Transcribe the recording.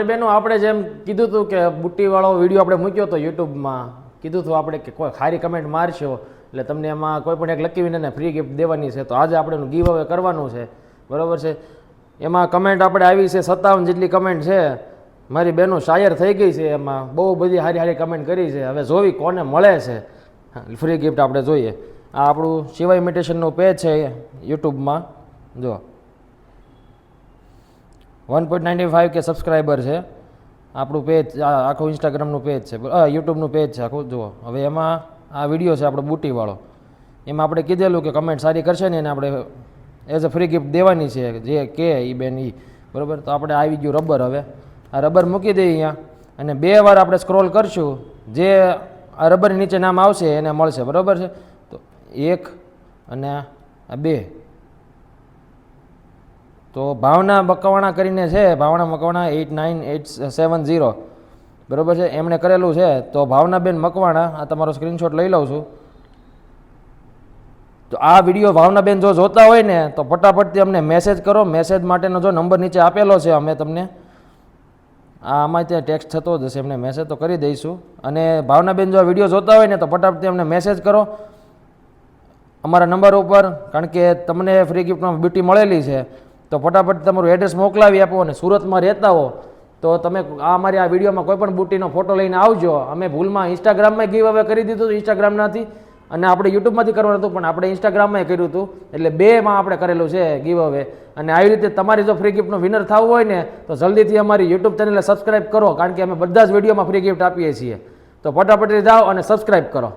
બેનો આપણે જેમ કીધું હતું કે બુટ્ટીવાળો વિડીયો આપણે મૂક્યો હતો યુટ્યુબમાં, કીધું હતું આપણે કે કોઈ ખારી કમેન્ટ મારશો એટલે તમને એમાં કોઈ પણ એક લકી વિનરને ફ્રી ગિફ્ટ દેવાની છે. તો આજે આપણે ગીવ અવે કરવાનું છે, બરાબર છે. એમાં કમેન્ટ આપણે આવી છે 57 જેટલી કમેન્ટ છે. મારી બહેનો શાયર થઈ ગઈ છે, એમાં બહુ બધી સારી સારી કમેન્ટ કરી છે. હવે જોવી કોને મળે છે ફ્રી ગિફ્ટ આપણે જોઈએ. આ આપણું શિવા ઇમિટેશનનું પેજ છે યુટ્યુબમાં, જો 1.95 કે સબસ્ક્રાઈબર છે આપણું પેજ. આખું ઇન્સ્ટાગ્રામનું પેજ છે, યુટ્યુબનું પેજ છે આખું, જુઓ. હવે એમાં આ વિડીયો છે આપણો બુટીવાળો. એમાં આપણે કીધેલું કે કમેન્ટ સારી કરશે ને એને આપણે એઝ અ ફ્રી ગિફ્ટ દેવાની છે, જે કે એ બેન એ, બરાબર. તો આપણે આવી ગયું રબર. હવે આ રબર મૂકી દઈએ અહીંયા અને 2 વાર આપણે સ્ક્રોલ કરશું, જે આ રબરની નીચે નામ આવશે એને મળશે, બરાબર છે. તો 1 અને આ 2. તો ભાવના મકવાણા કરીને છે, ભાવના મકવાણા 89870, બરાબર છે, એમણે કરેલું છે. તો ભાવનાબેન મકવાણા, આ તમારો સ્ક્રીનશોટ લઈ લઉં છું. તો આ વિડીયો ભાવનાબેન જો જોતા હોય ને તો ફટાફટથી અમને મેસેજ કરો. મેસેજ માટેનો જો નંબર નીચે આપેલો છે, અમે તમને આમાં ત્યાં ટેક્સ્ટ થતો જ હશે, એમને મેસેજ તો કરી દઈશું. અને ભાવનાબેન જો આ વિડીયો જોતા હોય ને તો ફટાફટથી અમને મેસેજ કરો અમારા નંબર ઉપર, કારણ કે તમને ફ્રી ગિફ્ટમાં બ્યુટી મળેલી છે. તો ફટાફટ તમારું એડ્રેસ મોકલાવી આપો. અને સુરતમાં રહેતા હો તો તમે અમારી આ વિડીયોમાં કોઈ પણ બુટીનો ફોટો લઈને આવજો. અમે ભૂલમાં ઇન્સ્ટાગ્રામમાં ગીવ અવે કરી દીધું હતું, ઇન્સ્ટાગ્રામનાથી, અને આપણે યુટ્યુબમાંથી કરવાનું હતું, પણ આપણે ઇન્સ્ટાગ્રામમાં કર્યું હતું. એટલે 2માં આપણે કરેલું છે ગીવ અવે. અને આવી રીતે તમારી જો ફ્રી ગિફ્ટનો વિનર થવું હોય ને તો જલ્દીથી અમારી યુટ્યુબ ચેનલને સબસ્ક્રાઈબ કરો, કારણ કે અમે બધા જ વિડીયોમાં ફ્રી ગિફ્ટ આપીએ છીએ. તો ફટાફટ જાઓ અને સબસ્ક્રાઈબ કરો.